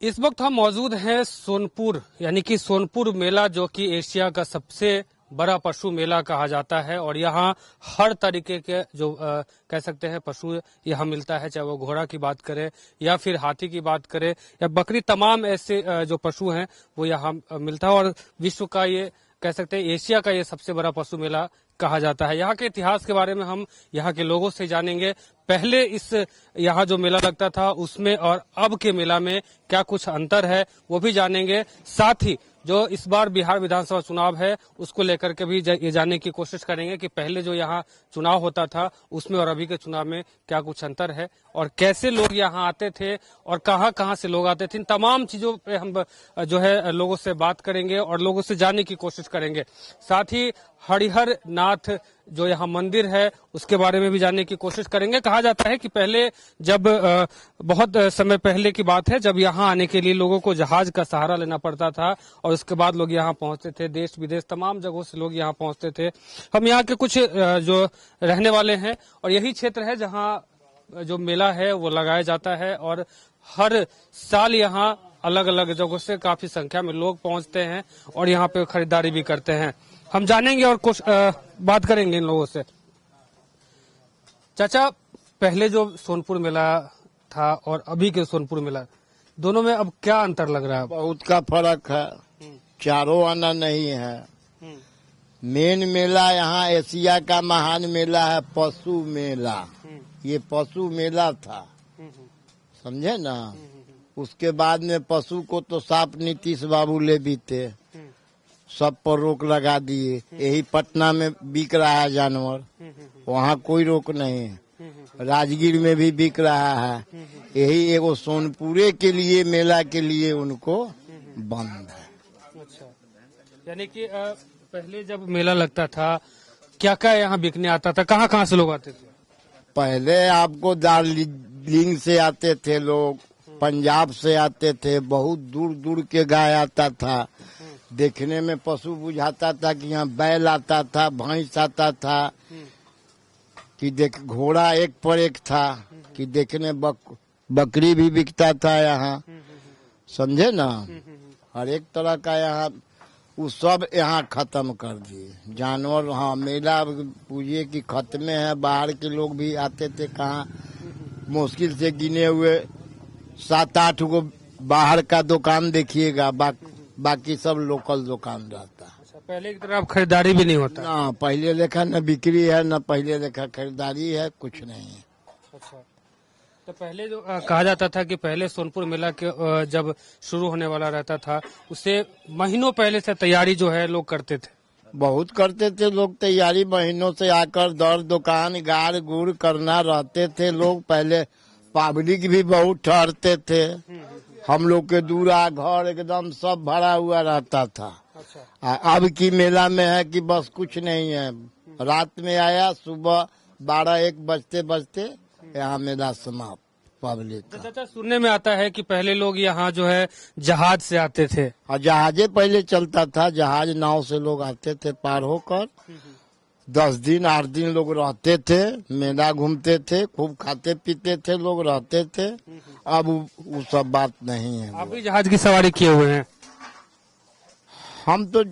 इस वक्त हम मौजूद हैं सोनपुर यानी कि सोनपुर मेला, जो कि एशिया का सबसे बड़ा पशु मेला कहा जाता है। और यहाँ हर तरीके के जो कह सकते हैं पशु यहाँ मिलता है, चाहे वो घोड़ा की बात करें या फिर हाथी की बात करें या बकरी, तमाम ऐसे जो पशु हैं वो यहाँ मिलता है। और विश्व का ये कह सकते हैं एशिया का ये सबसे बड़ा पशु मेला कहा जाता है। यहाँ के इतिहास के बारे में हम यहाँ के लोगों से जानेंगे। पहले इस यहाँ जो मेला लगता था उसमें और अब के मेला में क्या कुछ अंतर है वो भी जानेंगे। साथ ही जो इस बार बिहार विधानसभा चुनाव है उसको लेकर के भी ये जानने की कोशिश करेंगे कि पहले जो यहाँ चुनाव होता था उसमें और अभी के चुनाव में क्या कुछ अंतर है और कैसे लोग यहाँ आते थे और कहाँ कहाँ से लोग आते थे। इन तमाम चीजों पे हम जो है लोगों से बात करेंगे और लोगों से जानने की कोशिश करेंगे। साथ ही हरिहर नाथ जो यहाँ मंदिर है उसके बारे में भी जानने की कोशिश करेंगे। कहा जाता है कि पहले जब बहुत समय पहले की बात है जब यहाँ आने के लिए लोगों को जहाज का सहारा लेना पड़ता था और उसके बाद लोग यहाँ पहुंचते थे। देश विदेश तमाम जगहों से लोग यहाँ पहुंचते थे। हम यहाँ के कुछ जो रहने वाले हैं और यही क्षेत्र है जहाँ जो मेला है वो लगाया जाता है और हर साल यहाँ अलग अलग जगहों से काफी संख्या में लोग पहुंचते हैं और यहाँ पे खरीदारी भी करते हैं। हम जानेंगे और कुछ बात करेंगे इन लोगों से। चाचा, पहले जो सोनपुर मेला था और अभी के सोनपुर मेला, दोनों में अब क्या अंतर लग रहा है? बहुत का फर्क है, चारों आना नहीं है। मेन मेला यहाँ एशिया का महान मेला है पशु मेला। ये पशु मेला था, समझे ना। उसके बाद में पशु को तो साफ नीतीश बाबू ले भी थे, सब पर रोक लगा दिए। यही पटना में बिक रहा है जानवर, वहाँ कोई रोक नहीं है। राजगीर में भी बिक रहा है। यही एगो सोनपुरे के लिए मेला के लिए उनको बंद है। अच्छा, यानी कि पहले जब मेला लगता था क्या क्या यहाँ बिकने आता था, कहाँ कहाँ से लोग आते थे? पहले आपको दार्जिलिंग से आते थे लोग, पंजाब से आते थे, बहुत दूर दूर के गाय आता था। देखने में पशु बुझाता था कि यहाँ बैल आता था, भैंस आता था, कि देख घोड़ा एक पर एक था, कि देखने बकरी भी बिकता था यहाँ, समझे ना। हर एक तरह का यहाँ वो सब यहाँ खत्म कर दिए जानवर। हाँ, मेला पूछिए कि खत्म है। बाहर के लोग भी आते थे, कहाँ मुश्किल से गिने हुए 7-8 गो बाहर का दुकान देखिएगा, बाकी सब लोकल दुकान रहता है। अच्छा, पहले की तरह अब खरीदारी भी नहीं होता? ना पहले लेखा न बिक्री है, न पहले लेखा खरीदारी है, कुछ नहीं है। अच्छा, तो पहले जो कहा जाता था कि पहले सोनपुर मेला के जब शुरू होने वाला रहता था उससे महीनों पहले से तैयारी जो है लोग करते थे। बहुत करते थे लोग तैयारी, महीनों से आकर दर दुकान गाड़ गुड़ करना रहते थे लोग। पहले पब्लिक भी बहुत ठहरते थे। हम लोग के दूरा घर एकदम सब भरा हुआ रहता था। अच्छा। अब की मेला में है कि बस कुछ नहीं है, रात में आया, सुबह 12-1 बजते बजते यहाँ मेला समाप्त पब्लिक का। चाचा, सुनने में आता है कि पहले लोग यहाँ जो है जहाज से आते थे। और जहाजे पहले चलता था, जहाज नाव से लोग आते थे पार होकर। 10 दिन 8 दिन लोग रहते थे, मेला घूमते थे, खूब खाते पीते थे, लोग रहते थे। अब वो सब बात नहीं है। आप भी जहाज की सवारी किए हुए हैं? हम तो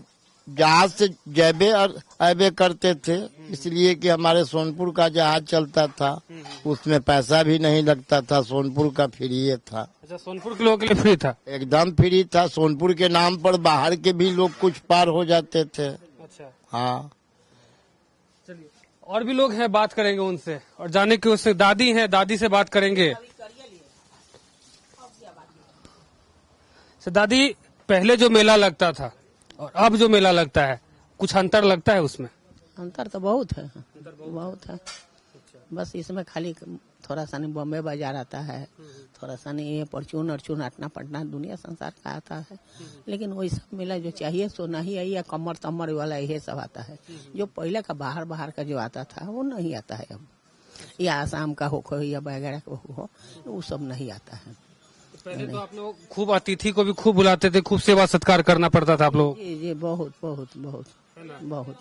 जहाज से जैबे और अबे करते थे, इसलिए कि हमारे सोनपुर का जहाज चलता था, उसमें पैसा भी नहीं लगता था, सोनपुर का फ्री था। अच्छा, सोनपुर के लोगों के लिए फ्री था? एकदम फ्री था। सोनपुर के नाम पर बाहर के भी लोग कुछ पार हो जाते थे। अच्छा, हाँ, चलिए और भी लोग हैं, बात करेंगे उनसे और जाने की उससे दादी हैं, दादी से बात करेंगे। दादी, पहले जो मेला लगता था और अब जो मेला लगता है कुछ अंतर लगता है उसमें? अंतर तो बहुत है, बहुत है। बस इसमें खाली थोड़ा सा नहीं बॉम्बे बाजार आता है, थोड़ा सा नहीं ये परचून अर्चून आटना पटना दुनिया संसार का आता है। लेकिन वही सब मेला जो चाहिए सो नहीं है, या कमर तमर वाला ये सब आता है। जो पहले का बाहर बाहर का जो आता था वो नहीं आता है अब। या आसाम का हो या वगैरह का हो, वो सब नहीं आता है। पहले तो आप लोग खूब अतिथि को भी खूब बुलाते थे, खूब सेवा सत्कार करना पड़ता था आप लोग? जी बहुत बहुत बहुत बहुत।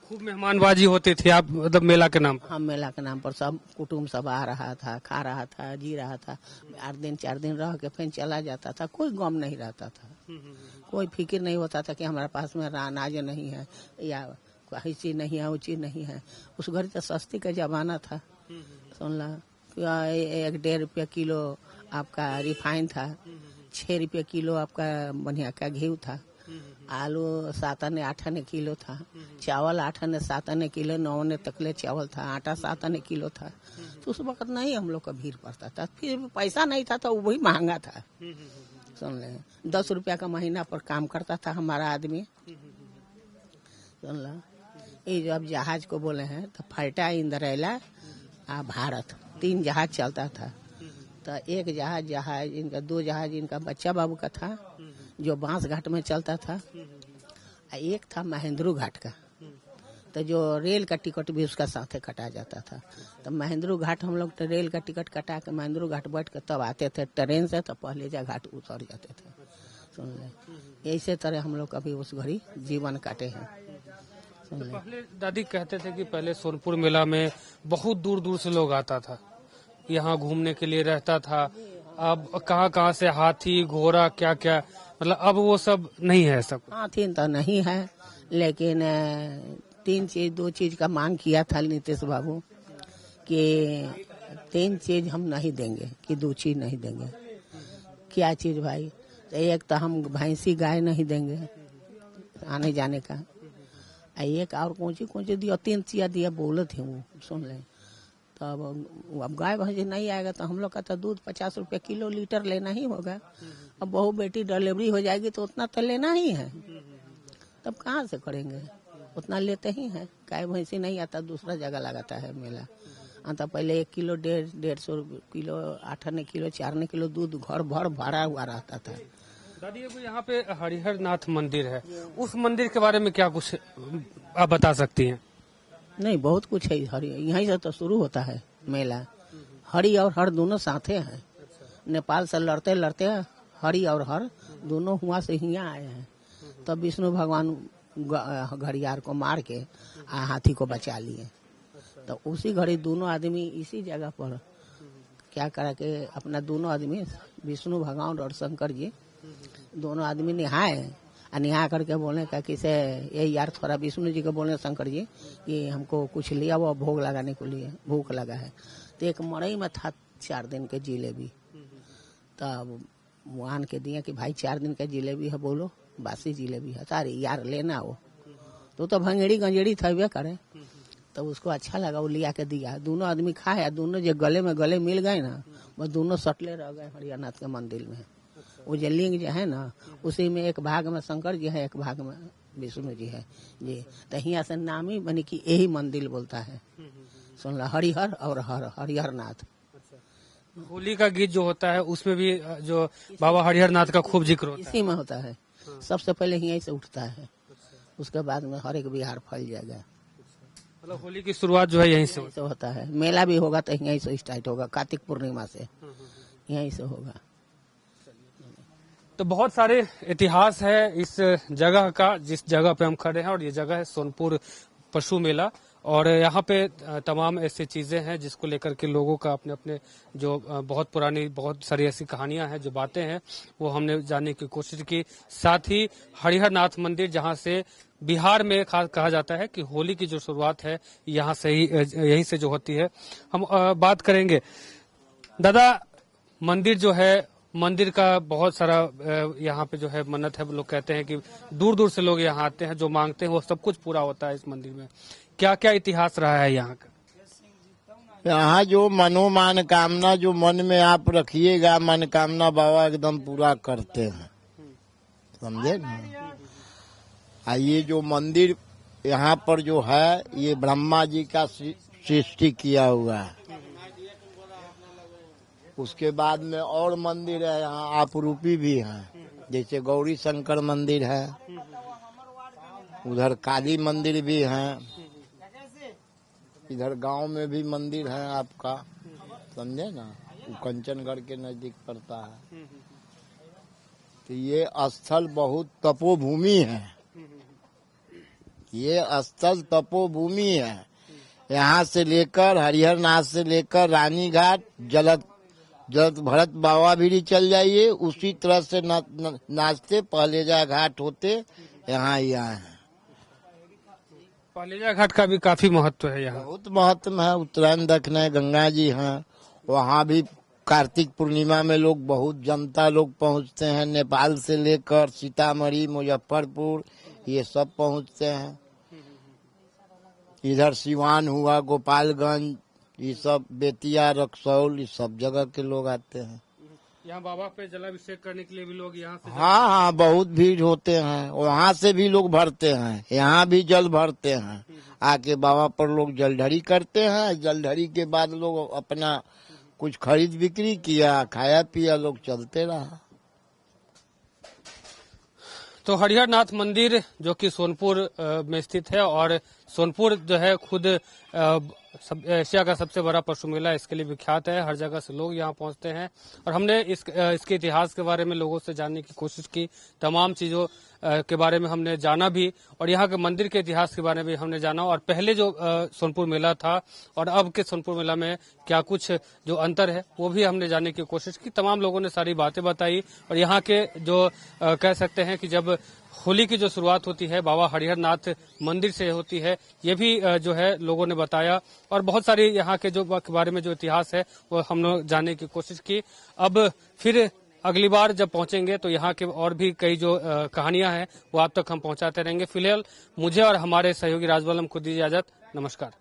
खूब मेहमानबाजी होती थी आप मतलब मेला के नाम पर? हम मेला के नाम पर सब कुटुम्ब सब आ रहा था, खा रहा था, जी रहा था। 8 दिन 4 दिन रह के फिर चला जाता था। कोई गम नहीं रहता था, कोई फिक्र नहीं होता था कि हमारे पास में अनाज नहीं है या कोई चीज नहीं है, वो चीज नहीं है। उस घर तो सस्ती का जमाना था। सुन ला 1-1.5 रुपया किलो आपका रिफाइन था, 6 रुपया किलो आपका बढ़िया का घी था, आलू 7 आने 8 आने किलो था, चावल 8 आने 7 आने किलो, 9 आने तकले चावल था, आटा 7 आने किलो था। तो उस वक्त नहीं हम लोग का भीड़ पड़ता था। फिर भी पैसा नहीं था तो वही महंगा था। सुन ले 10 रुपया का महीना पर काम करता था हमारा आदमी। सुन ला ये जो अब जहाज को बोले हैं तो फल्टा, इंद्रेला आ भारत 3 जहाज चलता था। तो एक जहाज इनका 2 जहाज इनका बच्चा बाबू का था जो बांस घाट में चलता था, एक था महेंद्रू घाट का। तो जो रेल का टिकट भी उसका साथे कटा जाता था। तो महेंद्रू घाट हम लोग तो रेल का टिकट कटा के महेंद्रू घाट बैठ के तब आते थे ट्रेन से, तो पहले जा घाट उतर जाते थे। सुन ले ऐसे तरह हम लोग कभी उस घड़ी जीवन काटे हैं। सुन ले पहले दादी कहते थे कि पहले सोनपुर मेला में बहुत दूर दूर से लोग आता था, यहाँ घूमने के लिए रहता था। अब कहाँ कहाँ से हाथी घोड़ा क्या क्या, मतलब अब वो सब नहीं है सब। हाथी तो नहीं है, लेकिन 2 चीज का मांग किया था नीतीश बाबू कि 3 चीज हम नहीं देंगे, कि 2 चीज नहीं देंगे। क्या चीज भाई? तो एक तो हम भैंसी गाय नहीं देंगे आने जाने का, एक और कौन सी दिया, 3 चीज दिया बोले थे वो। सुन ले तब अब गाय भैंस नहीं आएगा तो हम लोग का तो दूध 50 रुपया किलो लीटर लेना ही होगा। अब बहू बेटी डिलीवरी हो जाएगी तो उतना तो लेना ही है, तब कहाँ से करेंगे? उतना लेते ही हैं। गाय भैंसी नहीं आता, दूसरा जगह लगाता है मेला। आता पहले 1 किलो 150 किलो 8 आने किलो 4 आने किलो दूध घर भर भरा हुआ रहता था। दादी अब यहाँ पे हरिहर नाथ मंदिर है, उस मंदिर के बारे में क्या कुछ आप बता सकती हैं? नहीं बहुत कुछ है हरि, यहीं से तो शुरू होता है मेला। हरि और हर दोनों साथे हैं। नेपाल से लड़ते लड़ते हरि और हर दोनों हुआ से यहाँ आए हैं। तब विष्णु भगवान घड़ियार को मार के हाथी को बचा लिए। तो उसी घड़ी दोनों आदमी इसी जगह पर क्या करा के अपना दोनों आदमी विष्णु भगवान और शंकर जी दोनों आदमी नहाए, नहा करके बोले का किसे ये यार थोड़ा विष्णु जी को बोले शंकर जी कि हमको कुछ लिया वो भोग लगाने के लिए भूख लगा है। तो एक मड़ई में था 4 दिन के जिलेबी, तब वहां के दिए कि भाई 4 दिन का जिलेबी है, बोलो बासी जिलेबी है। तारे यार लेना वो तो भंगेड़ी गंजेड़ी थवे करे। तो उसको अच्छा लगा, वो लिया के दिया। दोनों आदमी खाए, दोनों जो गले मिल गए ना, वो दोनों सटले रह गए हरिहरनाथ के मंदिर में। वो जो लिंग जो है ना, उसी में एक भाग में शंकर जी है, एक भाग में विष्णु जी है जी। तो यहाँ से नाम ही बनी कि यही मंदिर बोलता है। सुन ला हरिहर और हरिहरनाथ। होली का गीत जो होता है उसमें भी जो बाबा हरिहरनाथ का खूब जिक्र होता है। इसी में होता है। सबसे पहले यहीं से उठता है, उसके बाद में हर एक बिहार फैल जाएगा। मतलब होली की शुरुआत जो है यहीं से से होता है। मेला भी होगा तो यहीं से स्टार्ट होगा, कार्तिक पूर्णिमा से यहीं से होगा। तो बहुत सारे इतिहास है इस जगह का, जिस जगह पे हम खड़े हैं, और ये जगह है सोनपुर पशु मेला। और यहाँ पे तमाम ऐसी चीजें हैं जिसको लेकर के लोगों का अपने अपने जो बहुत पुरानी बहुत सारी ऐसी कहानियां हैं, जो बातें हैं, वो हमने जानने की कोशिश की। साथ ही हरिहर नाथ मंदिर, जहाँ से बिहार में खास कहा जाता है कि होली की जो शुरुआत है यहाँ से ही यहीं से जो होती है। हम बात करेंगे दादा, मंदिर जो है, मंदिर का बहुत सारा यहाँ पे जो है मन्नत है। लोग कहते हैं कि दूर दूर से लोग यहाँ आते हैं, जो मांगते हैं वो सब कुछ पूरा होता है इस मंदिर में। क्या क्या इतिहास रहा है यहाँ का? यहाँ जो मनोमान कामना जो मन में आप रखिएगा, मनोकामना बाबा एकदम पूरा करते हैं, समझे ना। ये जो मंदिर यहाँ पर जो है, ये ब्रह्मा जी का सृष्टि किया हुआ है। उसके बाद में और मंदिर है यहाँ आपरूपी भी हैं, जैसे गौरी शंकर मंदिर है, उधर काली मंदिर भी हैं, इधर गांव में भी मंदिर है आपका, समझे ना, वो कंचनगढ़ के नजदीक पड़ता है। तो ये स्थल बहुत तपोभूमि है, ये स्थल तपोभूमि है। यहाँ से लेकर हरिहर नाथ से लेकर रानी घाट जलद भरत बाबा भी चल जाइए, उसी तरह से नाचते पहलेजा घाट होते यहाँ ही आए हैं। पहलेजा घाट का भी काफी महत्व है यहाँ। बहुत महत्व है। उत्तरायण दक्षिण गंगा जी हैं, वहाँ भी कार्तिक पूर्णिमा में लोग बहुत जनता लोग पहुँचते हैं। नेपाल से लेकर सीतामढ़ी मुजफ्फरपुर ये सब पहुँचते हैं। इधर सिवान हुआ, गोपालगंज, ये सब बेतिया, रक्सौल, ये सब जगह के लोग आते हैं। यहाँ बाबा पे जलाभिषेक करने के लिए भी लोग यहाँ से हाँ, बहुत भीड़ होते हैं। वहाँ से भी लोग भरते हैं, यहाँ भी जल भरते हैं। आके बाबा पर लोग जलढरी करते हैं। जलढरी के बाद लोग अपना कुछ खरीद बिक्री किया, खाया पिया, लोग चलते रहा। तो हरिहर नाथ मंदिर जो कि सोनपुर में स्थित है, और सोनपुर जो है खुद एशिया का सबसे बड़ा पशु मेला इसके लिए विख्यात है। हर जगह से लोग यहाँ पहुँचते हैं, और हमने इसके इतिहास के बारे में लोगों से जानने की कोशिश की। तमाम चीज़ों के बारे में हमने जाना भी, और यहाँ के मंदिर के इतिहास के बारे में हमने जाना, और पहले जो सोनपुर मेला था और अब के सोनपुर मेला में क्या कुछ जो अंतर है वो भी हमने जानने की कोशिश की। तमाम लोगों ने सारी बातें बताई, और यहाँ के जो कह सकते हैं कि जब होली की जो शुरुआत होती है बाबा हरिहर नाथ मंदिर से होती है, ये भी जो है लोगों ने बताया, और बहुत सारी यहाँ के जो बारे में जो इतिहास है वो हम लोग जानने की कोशिश की। अब फिर अगली बार जब पहुंचेंगे तो यहाँ के और भी कई जो कहानियां हैं वो आप तक हम पहुंचाते रहेंगे। फिलहाल मुझे और हमारे सहयोगी राजबलम को दीजिए इजाजत। नमस्कार।